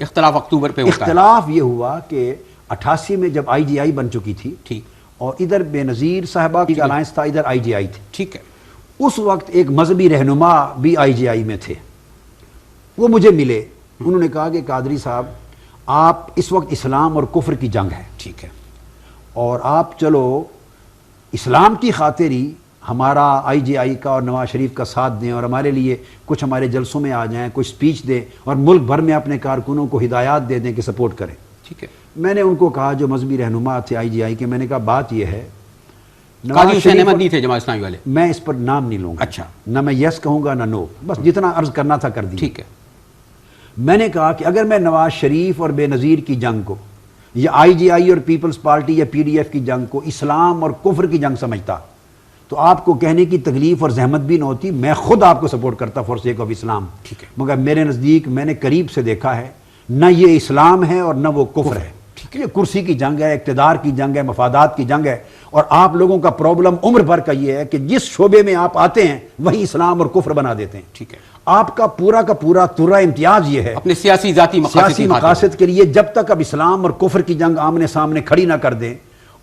اختلاف اکتوبر پہ ہوتا ہے. اختلاف یہ ہوا کہ 88 میں جب آئی جی آئی بن چکی تھی اور ادھر بے نظیر صاحبہ کی الائنس تھا, ادھر آئی جی آئی تھی. ٹھیک ہے. اس وقت ایک مذہبی رہنما بھی آئی جی آئی میں تھے, وہ مجھے ملے. انہوں نے کہا کہ قادری صاحب آپ اس وقت اسلام اور کفر کی جنگ ہے, ٹھیک ہے, اور آپ چلو اسلام کی خاطر ہی ہمارا آئی جی آئی کا اور نواز شریف کا ساتھ دیں اور ہمارے لیے کچھ ہمارے جلسوں میں آ جائیں, کوئی سپیچ دیں اور ملک بھر میں اپنے کارکنوں کو ہدایات دے دیں کہ سپورٹ کریں. ٹھیک ہے. میں نے ان کو کہا, جو مذہبی رہنما تھے آئی جی آئی کے, میں نے کہا بات یہ ہے, قاضی حسین احمد نہیں تھے جماعت اسلامی والے, میں اس پر نام نہیں لوں گا, اچھا, نہ میں یس کہوں گا نہ نو, بس جتنا عرض کرنا تھا کر دیا. ٹھیک ہے. میں نے کہا کہ اگر میں نواز شریف اور بے نظیر کی جنگ کو یا آئی جی آئی اور پیپلز پارٹی یا پی ڈی ایف کی جنگ کو اسلام اور کفر کی جنگ سمجھتا تو آپ کو کہنے کی تکلیف اور زحمت بھی نہ ہوتی, میں خود آپ کو سپورٹ کرتا فار سیک آف اسلام. ٹھیک ہے. مگر میرے نزدیک میں نے قریب سے دیکھا ہے, نہ یہ اسلام ہے اور نہ وہ کفر ہے. یہ کرسی کی جنگ ہے, اقتدار کی جنگ ہے, مفادات کی جنگ ہے, اور آپ لوگوں کا پرابلم عمر بھر کا یہ ہے کہ جس شعبے میں آپ آتے ہیں وہی اسلام اور کفر بنا دیتے ہیں. ٹھیک ہے. آپ کا پورا ترہ امتیاز یہ ہے اپنے سیاسی ذاتی مقاصد کے لیے, جب تک اب اسلام اور کفر کی جنگ آمنے سامنے کھڑی نہ کر دیں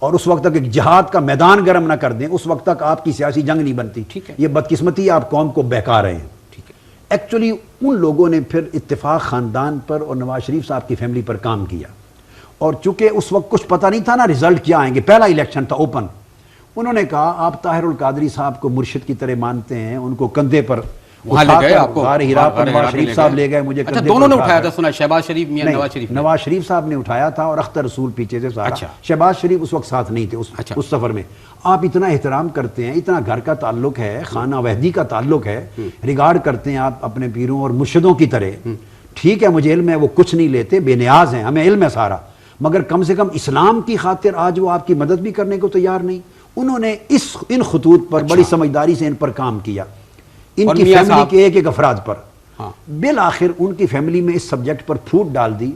اور اس وقت تک ایک جہاد کا میدان گرم نہ کر دیں, اس وقت تک آپ کی سیاسی جنگ نہیں بنتی. ٹھیک ہے. یہ بدقسمتی آپ قوم کو بہکا رہے ہیں. ٹھیک ہے. ایکچولی ان لوگوں نے پھر اتفاق خاندان پر اور نواز شریف صاحب کی فیملی پر کام کیا, اور چونکہ اس وقت کچھ پتہ نہیں تھا نا رزلٹ کیا آئیں گے, پہلا الیکشن تھا اوپن, انہوں نے کہا آپ طاہر القادری صاحب کو مرشد کی طرح مانتے ہیں, ان کو کندھے پر وہاں لے گئے, آپ کو غار ہرا پر نواز شریف صاحب لے گئے, مجھے اچھا دونوں نے اٹھایا تھا, سنا شہباز شریف میاں نواز شریف صاحب نے اٹھایا تھا اور اختر رسول پیچھے سے سارا. شہباز شریف اس وقت ساتھ نہیں تھے اس سفر میں. آپ اتنا احترام کرتے ہیں, اتنا گھر کا تعلق ہے, خانہ وحدی کا تعلق ہے, ریگارڈ کرتے ہیں آپ اپنے پیروں اور مرشدوں کی طرح. ٹھیک ہے, مجھے علم ہے وہ کچھ نہیں لیتے, بے نیاز ہیں, ہمیں علم ہے سارا, مگر کم سے کم اسلام کی خاطر آج وہ آپ کی مدد بھی کرنے کو تیار نہیں. انہوں نے ان خطوط پر بڑی سمجھداری سے ان پر کام کیا, ان کی فیملی کے ایک افراد پر. بالآخر ان کی فیملی میں اس سبجیکٹ پر پھوٹ ڈال دی.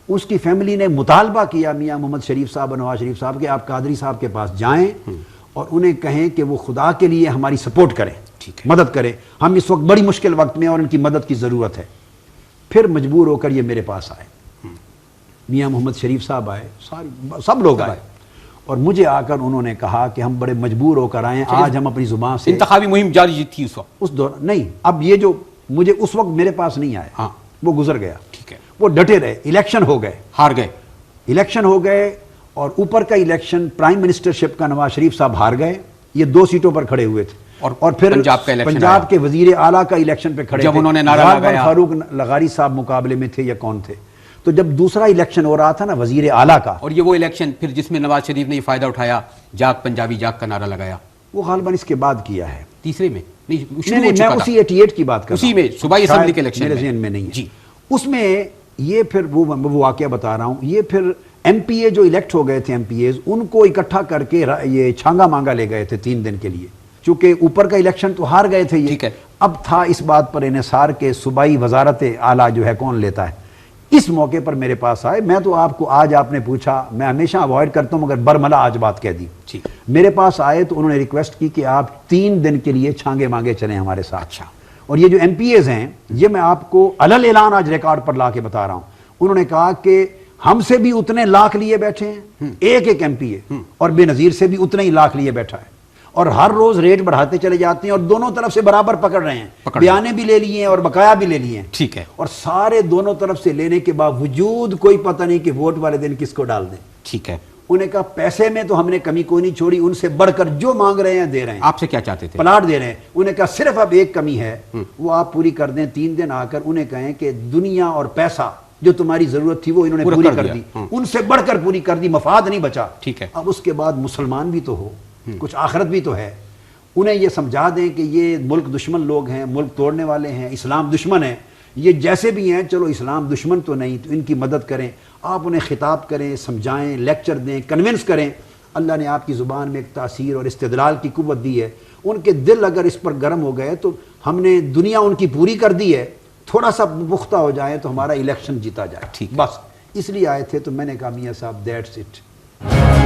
اس کی فیملی نے مطالبہ کیا میاں محمد شریف صاحب اور نواز شریف صاحب کے, آپ قادری صاحب کے پاس جائیں اور انہیں کہیں کہ وہ خدا کے لیے ہماری سپورٹ کریں, مدد کریں, ہم اس وقت بڑی مشکل وقت میں اور ان کی مدد کی ضرورت ہے. پھر مجبور ہو کر یہ میرے پاس آئے, میاں محمد شریف صاحب آئے, سب لوگ آئے, اور مجھے آ کر انہوں نے کہا کہ ہم بڑے مجبور ہو کر آئے, آج ہم اپنی زبان سے انتخابی مہم جاری تھی اس وقت, اس دور نہیں, اب یہ جو مجھے اس وقت میرے پاس نہیں آئے, وہ گزر گیا. ٹھیک ہے. وہ ڈٹے رہے, الیکشن ہو گئے, ہار گئے, الیکشن ہو گئے, اور اوپر کا الیکشن پرائم منسٹرشپ کا نواز شریف صاحب ہار گئے, یہ 2 سیٹوں پر کھڑے ہوئے تھے, اور پھر پنجاب کے وزیر اعلیٰ کا الیکشن پہ کھڑے تھے, جب انہوں نے نعرہ لگایا, فاروق لغاری صاحب مقابلے میں تھے یا کون تھے. تو جب دوسرا الیکشن ہو رہا تھا نا وزیر اعلیٰ کا, اور یہ وہ الیکشن پھر جس میں نواز شریف نے یہ فائدہ اٹھایا, جاگ پنجابی جاگ کا نعرہ لگایا, وہ غالباً اس کے بعد کیا ہے, تیسرے میں نہیں, میں اسی 88 کی بات کر رہا ہوں, اسی میں صوبائی اسمبلی کے الیکشن میرے ذہن میں نہیں ہے. اس میں یہ پھر وہ واقعہ بتا رہا ہوں, یہ پھر ایم پی اے جو الیکٹ ہو گئے تھے, ایم پی ایز, ان کو اکٹھا کر کے یہ چھانگا مانگا لے گئے تھے 3 دن کے لیے, چونکہ اوپر کا الیکشن تو ہار گئے تھے یہ. اب تھا اس بات پر انحصار کے صوبائی وزارت اعلیٰ جو ہے کون لیتا ہے. اس موقع پر میرے پاس آئے, میں تو آپ کو آج آپ نے پوچھا, میں ہمیشہ اوائڈ کرتا ہوں مگر برملا آج بات کہہ دی. میرے پاس آئے تو انہوں نے ریکویسٹ کی کہ آپ 3 دن کے لیے چھانگے مانگے چلیں ہمارے ساتھ. اچھا. اور یہ جو ایم پی ایز ہیں, یہ میں آپ کو علل اعلان آج ریکارڈ پر لا کے بتا رہا ہوں, انہوں نے کہا کہ ہم سے بھی اتنے لاکھ لیے بیٹھے ہیں, ایک ایم پی اے, اور بے نظیر سے بھی اتنے ہی لاکھ لیے بیٹھا ہے, اور ہر روز ریٹ بڑھاتے چلے جاتے ہیں, اور دونوں طرف سے برابر پکڑ رہے ہیں, بیانے بھی لے لیے ہیں اور بقایا بھی لے لیے ہیں. ٹھیک ہے. اور سارے دونوں طرف سے لینے کے باوجود کوئی پتہ نہیں کہ ووٹ والے دن کس کو ڈال دیں. ٹھیک ہے. انہیں کہا پیسے میں تو ہم نے کمی کوئی نہیں چھوڑی, ان سے بڑھ کر جو مانگ رہے ہیں دے رہے ہیں. آپ سے کیا چاہتے تھے؟ پلاٹ دے رہے ہیں. انہیں کہا صرف اب ایک کمی ہے, وہ آپ پوری کر دیں. 3 دن آ کر انہیں کہیں کہ دنیا اور پیسہ جو تمہاری ضرورت تھی وہ انہوں نے پوری کر دی, ان سے بڑھ کر پوری کر دی, مفاد نہیں بچا. ٹھیک ہے. اب اس کے بعد مسلمان بھی تو ہو, کچھ آخرت بھی تو ہے, انہیں یہ سمجھا دیں کہ یہ ملک دشمن لوگ ہیں, ملک توڑنے والے ہیں, اسلام دشمن ہے, یہ جیسے بھی ہیں, چلو اسلام دشمن تو نہیں, تو ان کی مدد کریں. آپ انہیں خطاب کریں, سمجھائیں, لیکچر دیں, کنونس کریں. اللہ نے آپ کی زبان میں ایک تاثیر اور استدلال کی قوت دی ہے. ان کے دل اگر اس پر گرم ہو گئے تو ہم نے دنیا ان کی پوری کر دی ہے, تھوڑا سا پختہ ہو جائے تو ہمارا الیکشن جیتا جائے. بس اس لیے آئے تھے. تو میں نے کہا میاں صاحب دیٹس اٹ.